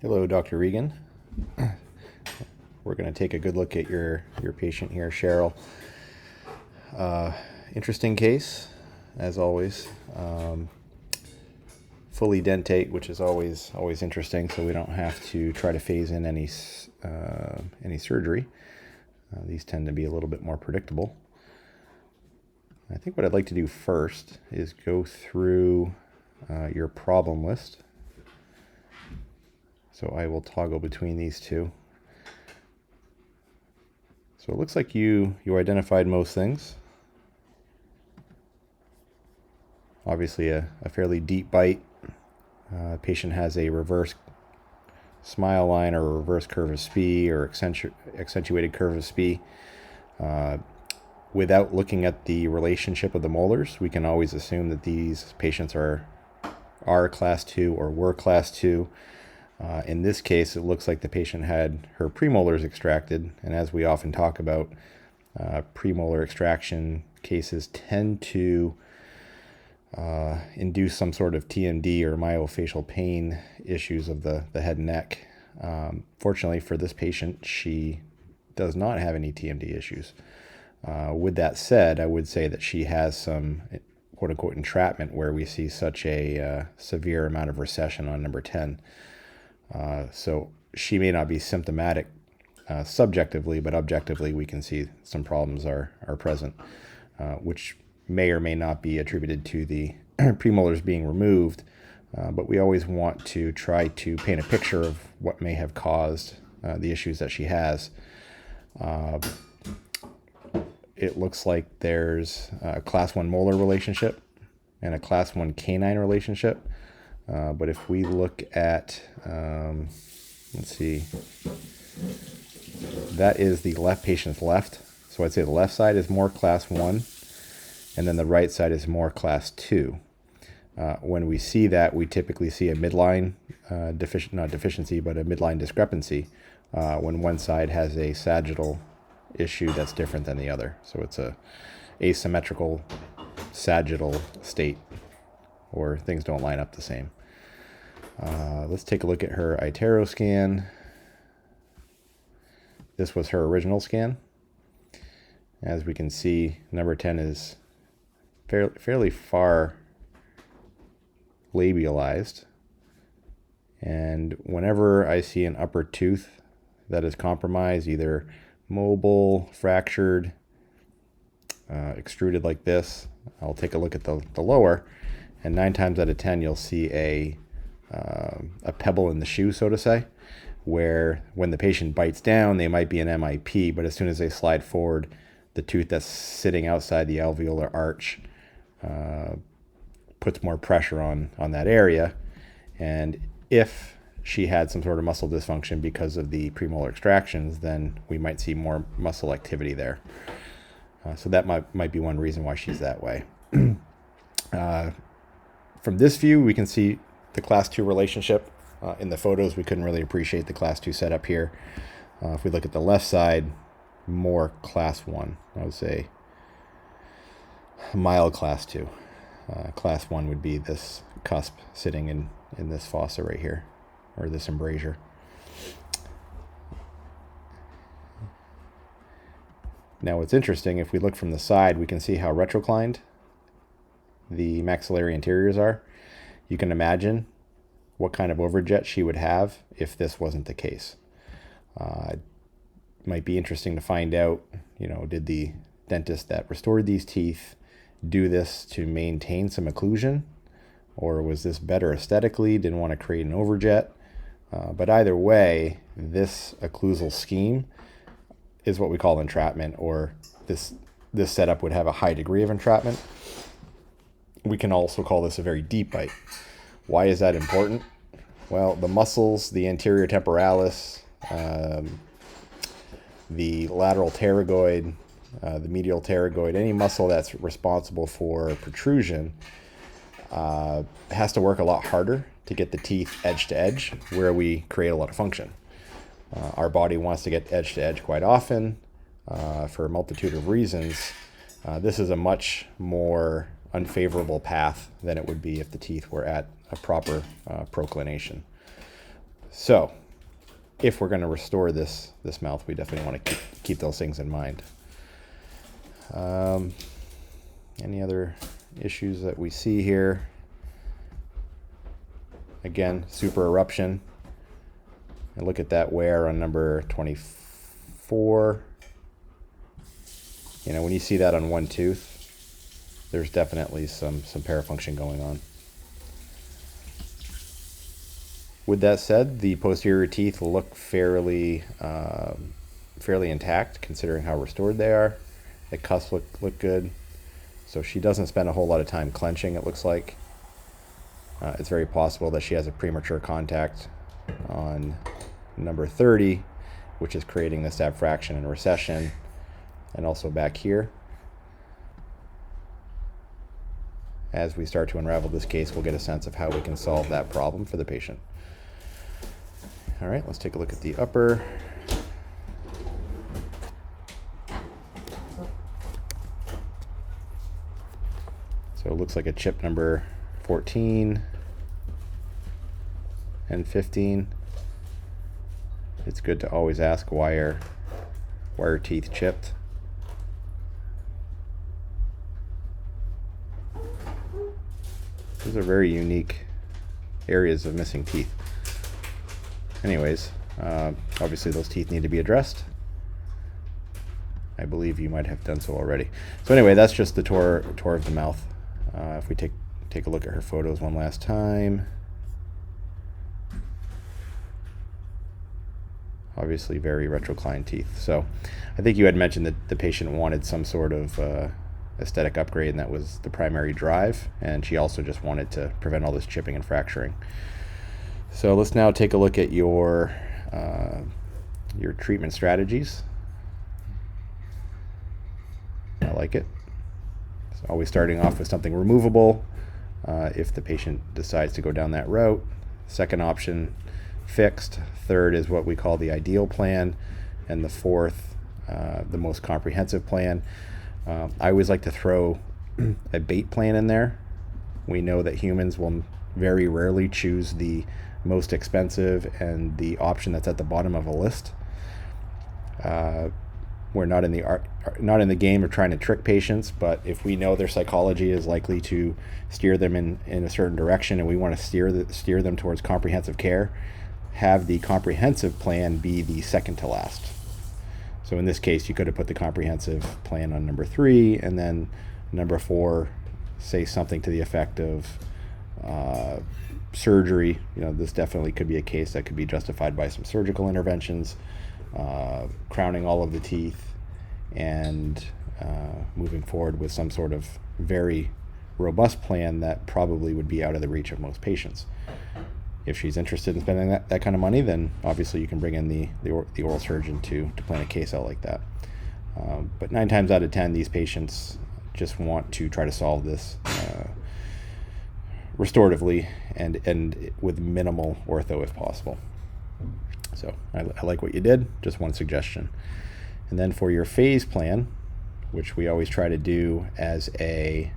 Hello, Dr. Regan. We're going to take a good look at your patient here, Cheryl. Interesting case, as always. Fully dentate, which is always interesting, so we don't have to try to phase in any surgery. These tend to be a little bit more predictable. I think what I'd like to do first is go through your problem list. So I will toggle between these two. So it looks like you identified most things. Obviously a fairly deep bite. Patient has a reverse smile line or a reverse curve of Spee or accentuated curve of Spee. Without looking at the relationship of the molars, we can always assume that these patients are class 2 or were class 2. In this case, it looks like the patient had her premolars extracted, and as we often talk about, premolar extraction cases tend to induce some sort of TMD or myofascial pain issues of the head and neck. Fortunately for this patient, she does not have any TMD issues. With that said, I would say that she has some quote-unquote entrapment where we see such a severe amount of recession on number 10. So she may not be symptomatic subjectively, but objectively we can see some problems are present, which may or may not be attributed to the premolars being removed, but we always want to try to paint a picture of what may have caused the issues that she has. It looks like there's a class 1 molar relationship and a class 1 canine relationship. But if we look at, let's see, that is the left patient's left. So I'd say the left side is more class 1, and then the right side is more class 2. When we see that, we typically see a midline not deficiency, but a midline discrepancy when one side has a sagittal issue that's different than the other. So it's a asymmetrical sagittal state, or things don't line up the same. Let's take a look at her Itero scan. This was her original scan. As we can see, number 10 is fairly far labialized. And whenever I see an upper tooth that is compromised, either mobile, fractured, extruded like this, I'll take a look at the lower. And 9 times out of 10, you'll see a pebble in the shoe, so to say, where when the patient bites down, they might be an MIP, but as soon as they slide forward, the tooth that's sitting outside the alveolar arch puts more pressure on that area. And if she had some sort of muscle dysfunction because of the premolar extractions, then we might see more muscle activity there. So that might be one reason why she's that way. From this view, we can see the class 2 relationship. In the photos, we couldn't really appreciate the class 2 setup here. If we look at the left side, more class 1. I would say mild class 2. Class 1 would be this cusp sitting in this fossa right here, or this embrasure. Now what's interesting, if we look from the side, we can see how retroclined the maxillary interiors are. You can imagine what kind of overjet she would have if this wasn't the case. It might be interesting to find out, did the dentist that restored these teeth do this to maintain some occlusion, or was this better aesthetically, didn't want to create an overjet? But either way, this occlusal scheme is what we call entrapment, or this setup would have a high degree of entrapment. We can also call this a very deep bite. Why is that important? Well, the muscles, the anterior temporalis, the lateral pterygoid, the medial pterygoid, any muscle that's responsible for protrusion has to work a lot harder to get the teeth edge to edge, where we create a lot of function. Our body wants to get edge to edge quite often for a multitude of reasons. This is a much more unfavorable path than it would be if the teeth were at a proper proclination. So if we're going to restore this mouth, we definitely want to keep those things in mind. Any other issues that we see here? Again, super eruption. And look at that wear on number 24. You know, when you see that on one tooth, there's definitely some parafunction going on. With that said, the posterior teeth look fairly intact considering how restored they are. The cusps look good. So she doesn't spend a whole lot of time clenching, it looks like. It's very possible that she has a premature contact on number 30, which is creating this abfraction and recession, and also back here. As we start to unravel this case, we'll get a sense of how we can solve that problem for the patient. All right, let's take a look at the upper. So it looks like a chip number 14 and 15. It's good to always ask why are teeth chipped. Those are very unique areas of missing teeth. Anyways, obviously those teeth need to be addressed. I believe you might have done so already. So anyway, that's just the tour of the mouth. If we take a look at her photos one last time. Obviously very retroclined teeth. So I think you had mentioned that the patient wanted some sort of aesthetic upgrade, and that was the primary drive, and she also just wanted to prevent all this chipping and fracturing. So let's now take a look at your treatment strategies. I like it. So always starting off with something removable if the patient decides to go down that route. Second option, fixed. Third is what we call the ideal plan, and the fourth, the most comprehensive plan. I always like to throw a bait plan in there. We know that humans will very rarely choose the most expensive and the option that's at the bottom of a list. We're not in the game of trying to trick patients, but if we know their psychology is likely to steer them in a certain direction, and we want to steer them towards comprehensive care, have the comprehensive plan be the second to last. So in this case, you could have put the comprehensive plan on number 3, and then number 4, say something to the effect of surgery. You know, this definitely could be a case that could be justified by some surgical interventions, crowning all of the teeth, and moving forward with some sort of very robust plan that probably would be out of the reach of most patients. If she's interested in spending that kind of money, then obviously you can bring in the oral surgeon to plan a case out like that. But 9 times out of 10, these patients just want to try to solve this restoratively and with minimal ortho if possible. So I like what you did, just one suggestion. And then for your phase plan, which we always try to do as a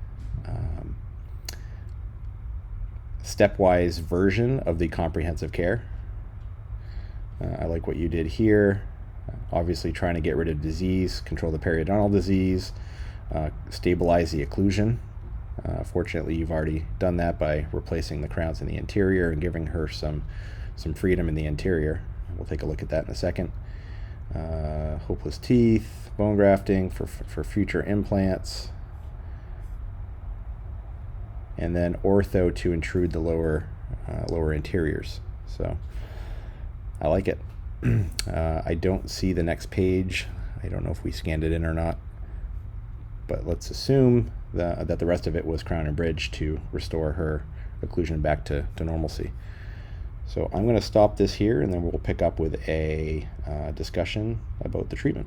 stepwise version of the comprehensive care. I like what you did here. Obviously trying to get rid of disease, control the periodontal disease, stabilize the occlusion. Fortunately, you've already done that by replacing the crowns in the interior and giving her some freedom in the interior. We'll take a look at that in a second. Hopeless teeth, bone grafting for future implants, and then ortho to intrude the lower interiors. So I like it. I don't see the next page. I don't know if we scanned it in or not, but let's assume that the rest of it was crown and bridge to restore her occlusion back to normalcy. So I'm going to stop this here, and then we'll pick up with a discussion about the treatment.